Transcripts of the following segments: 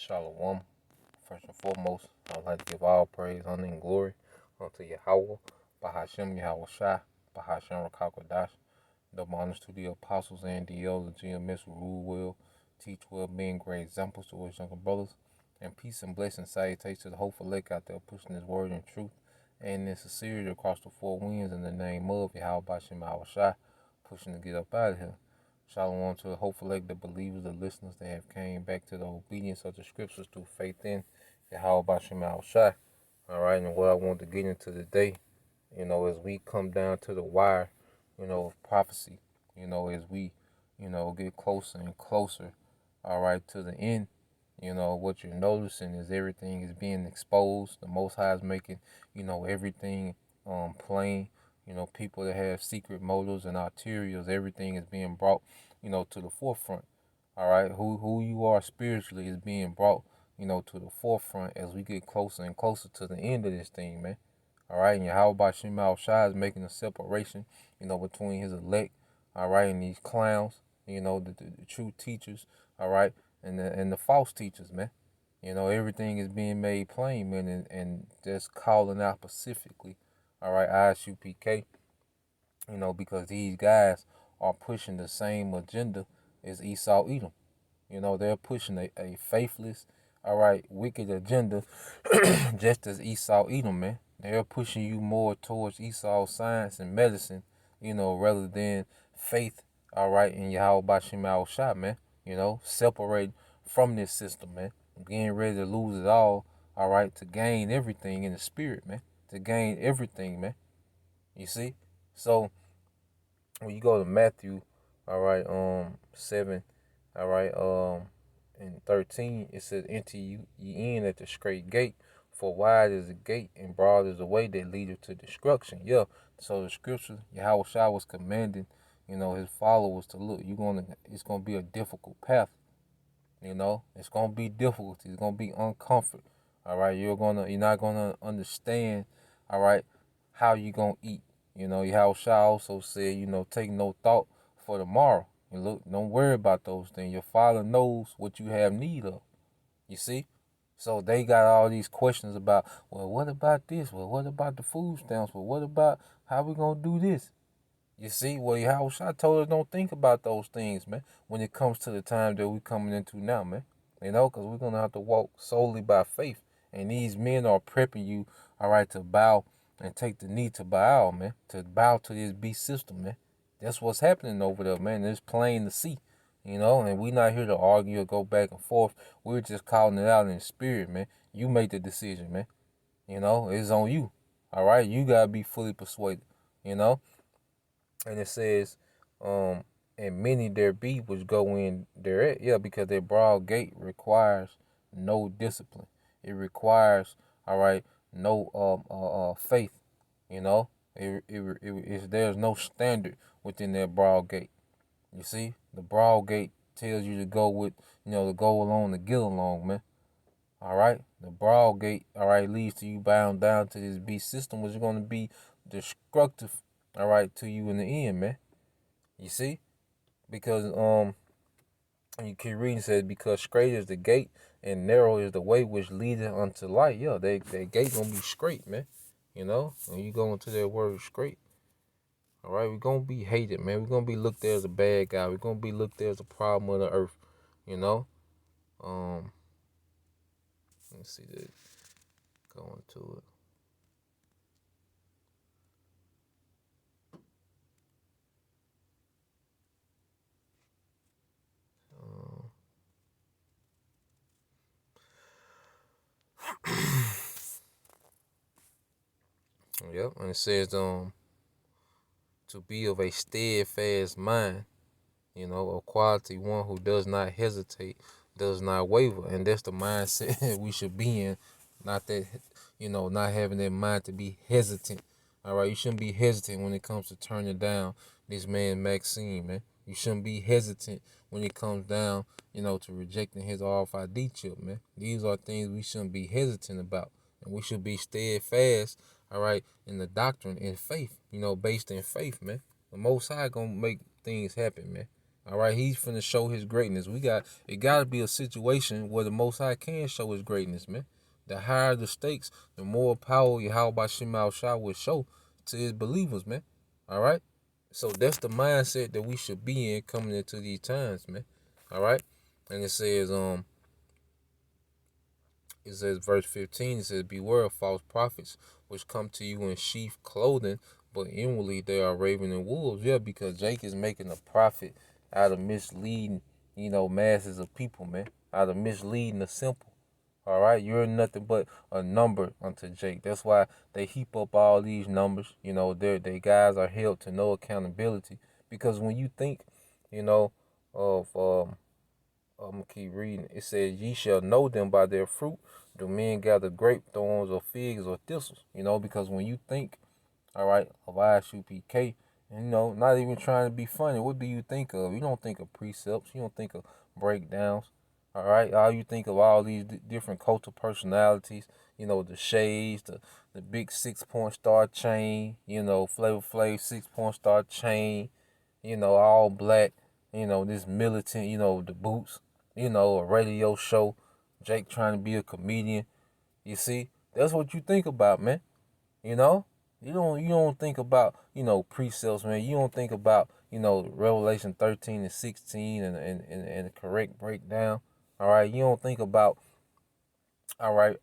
Shalom. First and foremost, I would like to give all praise, honor, and glory unto Yahweh, Bahashem Yahweh Shai, Bahashem Rakakwadash. Double honors to the apostles and the elders, GMS who rule well, teach well, being great examples to his younger brothers. And peace and blessing salutations to the hopeful elect out there pushing his word and truth and in sincerity across the four winds in the name of Yahweh Bahashem Yahweh Shai, pushing to get up out of here. Shalom to the hopeful elect, the believers, the listeners that have came back to the obedience of the scriptures through faith in Yahweh Bashim Al Shai. Alright, and what I want to get into today, as we come down to the wire, of prophecy, as we, get closer and closer, alright, to the end, what you're noticing is everything is being exposed. The Most High is making, everything plain. People that have secret motives and ulteriors, everything is being brought, to the forefront. All right, who you are spiritually is being brought, to the forefront as we get closer and closer to the end of this thing, man. All right, and Yahweh Shemal Shai is making a separation, between his elect, all right, and these clowns, the true teachers, all right, and the false teachers, man. Everything is being made plain, man, and just calling out specifically, all right, Isupk, because these guys are pushing the same agenda as Esau Edom. They're pushing a faithless, all right, wicked agenda, just as Esau Edom, man. They're pushing you more towards Esau's science and medicine, rather than faith, all right, in Yahweh Bashim Al Shai, man. Separate from this system, man. Getting ready to lose it all right, to gain everything in the spirit, man. To gain everything, man. You see? So when you go to Matthew, all right, 7, all right, and 13, it says, enter ye in at the straight gate, for wide is the gate and broad is the way that leadeth to destruction. Yeah. So the scripture, Yahweh Shai was commanding, his followers to look. It's gonna be a difficult path. It's gonna be difficult. It's gonna be uncomfort. All right, you're not gonna understand. All right, how you gonna eat. Yahweh Shai also said, take no thought for tomorrow. And look, don't worry about those things. Your Father knows what you have need of. You see? So they got all these questions about, well, what about this? Well, what about the food stamps? Well, what about how we gonna do this? You see, well, Yahweh Shai told us don't think about those things, man, when it comes to the time that we're coming into now, man. Because we're going to have to walk solely by faith. And these men are prepping you, all right, to bow and take the knee to Baal, man, to bow to this beast system, man. That's what's happening over there, man. It's plain to see, and we're not here to argue or go back and forth. We're just calling it out in the spirit, man. You make the decision, man. It's on you, all right? You got to be fully persuaded, and it says, and many there be which go in thereat. Yeah, because their broad gate requires no discipline. It requires, all right, no faith. There's no standard within that broad gate. You see, the broad gate tells you to go with, to go along, to get along, man. All right, the broad gate, all right, leads to you bound down to this beast system, which is going to be destructive, all right, to you in the end, man. You see, because you keep reading, says, because straight is the gate and narrow is the way which leadeth unto life. Yeah, that gate gonna be straight, man. When you go into that word straight, all right, we're gonna be hated, man. We're gonna be looked at as a bad guy. We're gonna be looked at as a problem of the earth. Um, let's see that. Going to it. Yep, and it says to be of a steadfast mind, a quality one who does not hesitate, does not waver, and that's the mindset we should be in. Not that, not having that mind to be hesitant. All right, you shouldn't be hesitant when it comes to turning down this man Maxine, man. You shouldn't be hesitant when it comes down, to rejecting his RFID chip, man. These are things we shouldn't be hesitant about, and we should be steadfast, all right, in the doctrine, in faith, based in faith, man. The Most High gonna make things happen, man. All right, he's finna show his greatness. It gotta be a situation where the Most High can show his greatness, man. The higher the stakes, the more power Yahweh Shema Shah will show to his believers, man. All right? So that's the mindset that we should be in coming into these times, man. All right? And it says verse 15, it says, beware of false prophets, which come to you in sheep clothing, but inwardly they are ravening wolves. Yeah, because Jake is making a profit out of misleading, masses of people, man. Out of misleading the simple. All right, you're nothing but a number unto Jake. That's why they heap up all these numbers. They guys are held to no accountability. Because when you think, of I'm gonna keep reading. It says, "Ye shall know them by their fruit. Do men gather grape thorns or figs or thistles?" Because when you think, all right, of Isupk, and not even trying to be funny, what do you think of? You don't think of precepts. You don't think of breakdowns. All right, all you think of all these different cultural personalities. The shades, the big 6-point star chain. Flavor Flav 6-point star chain. All black. This militant. The boots. A radio show. Jake trying to be a comedian. You see, that's what you think about, man. You know, you don't think about precepts, man. You don't think about Revelation 13 and 16 and the correct breakdown. All right, you don't think about all right,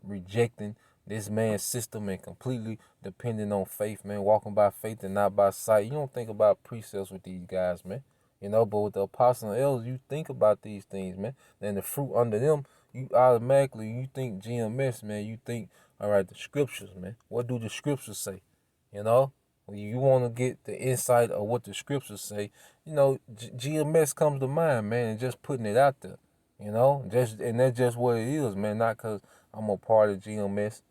rejecting this man's system and completely depending on faith, man, walking by faith and not by sight. You don't think about precepts with these guys, man. But with the apostles and elders, you think about these things, man. Then the fruit under them, you think GMS, man. You think, all right, the scriptures, man. What do the scriptures say? You know, when you want to get the insight of what the scriptures say, GMS comes to mind, man, and just putting it out there. And that's just what it is, man. Not cause I'm a part of GMS,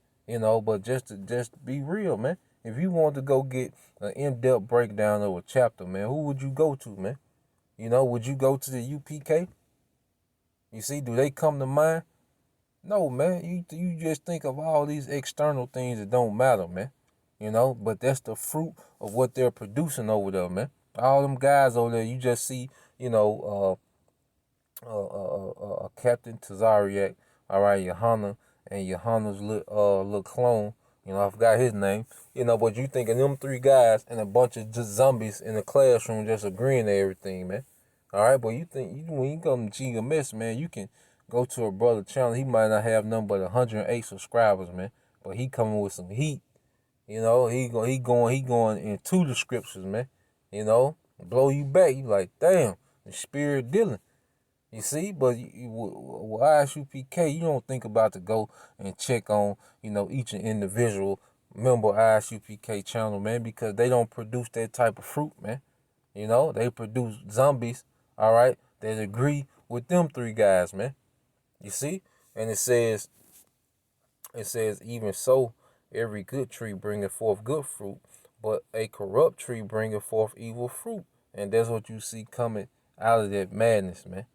but just be real, man. If you want to go get an in-depth breakdown of a chapter, man, who would you go to, man? Would you go to the UPK? You see, do they come to mind? No, man. You just think of all these external things that don't matter, man. But that's the fruit of what they're producing over there, man. All them guys over there, you just see, Captain Tazariak, all right, Johanna, and Johanna's little clone. I forgot his name. But you thinking them three guys and a bunch of just zombies in the classroom just agreeing to everything, man. All right, but when you come to GMS, man, you can go to a brother channel. He might not have nothing but 108 subscribers, man, but he coming with some heat. He going into the scriptures, man. Blow you back. You like, damn, the spirit dealing. You see, but with ISUPK, you don't think about to go and check on, each individual member of ISUPK channel, man, because they don't produce that type of fruit, man. They produce zombies, all right, that agree with them three guys, man. You see? And it says, even so, every good tree bringeth forth good fruit, but a corrupt tree bringeth forth evil fruit. And that's what you see coming out of that madness, man.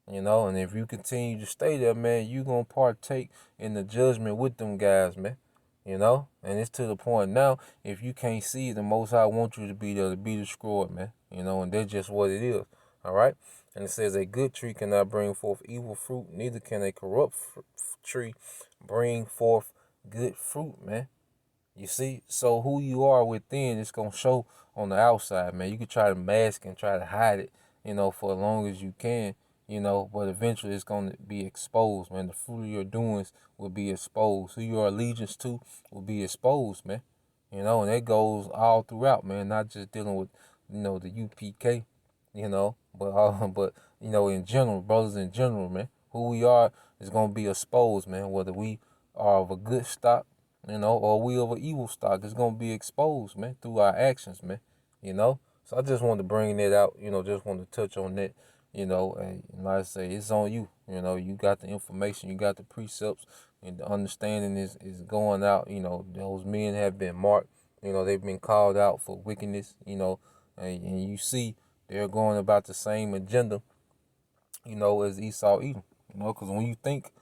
And if you continue to stay there, man, you going to partake in the judgment with them guys, man. And it's to the point now, if you can't see, the Most High wants you to be there to be destroyed, man. And that's just what it is, all right? And it says, a good tree cannot bring forth evil fruit, neither can a corrupt tree bring forth good fruit, man. You see? So who you are within, it's going to show on the outside, man. You can try to mask and try to hide it, for as long as you can, but eventually it's going to be exposed, man. The fruit of your doings will be exposed. Who your allegiance to will be exposed, man. And that goes all throughout, man, not just dealing with, the UPK, but in general, brothers in general, man. Who we are is going to be exposed, man, whether we are of a good stock, or we of an evil stock. It's going to be exposed, man, through our actions, man, So I just wanted to bring that out, just wanted to touch on that, and like I say, it's on you. You got the information, you got the precepts, and the understanding is going out. Those men have been marked. They've been called out for wickedness, and you see they're going about the same agenda, as Esau Edom, because when you think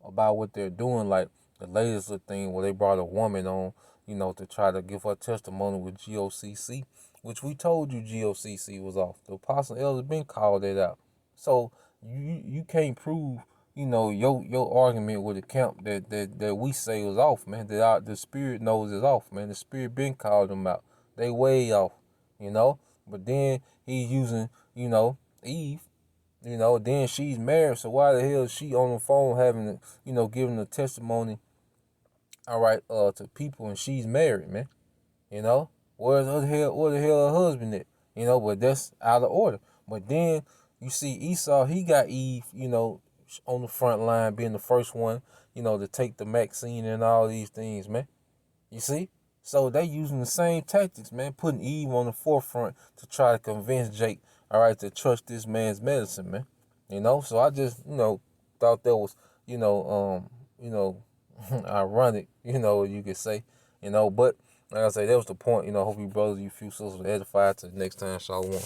about what they're doing, like the latest thing where they brought a woman on, to try to give her testimony with GOCC, which we told you GOCC was off. The apostle elders been called that out. So you can't prove, your argument with the camp that we say was off, man. That the spirit knows is off, man. The spirit been called them out. They way off, you know. But then he's using, Eve. Then she's married, so why the hell is she on the phone having, giving a testimony, all right, to people, and she's married, man. You know, where the hell her husband at? But that's out of order. But then you see Esau, he got Eve, on the front line, being the first one, to take the vaccine and all these things, man. You see? So they using the same tactics, man, putting Eve on the forefront to try to convince Jake, all right, to trust this man's medicine, man. So I just, thought that was, ironic, you could say, but like I say, that was the point. Hope you brothers, you few sisters edified. Till next time, Shalom.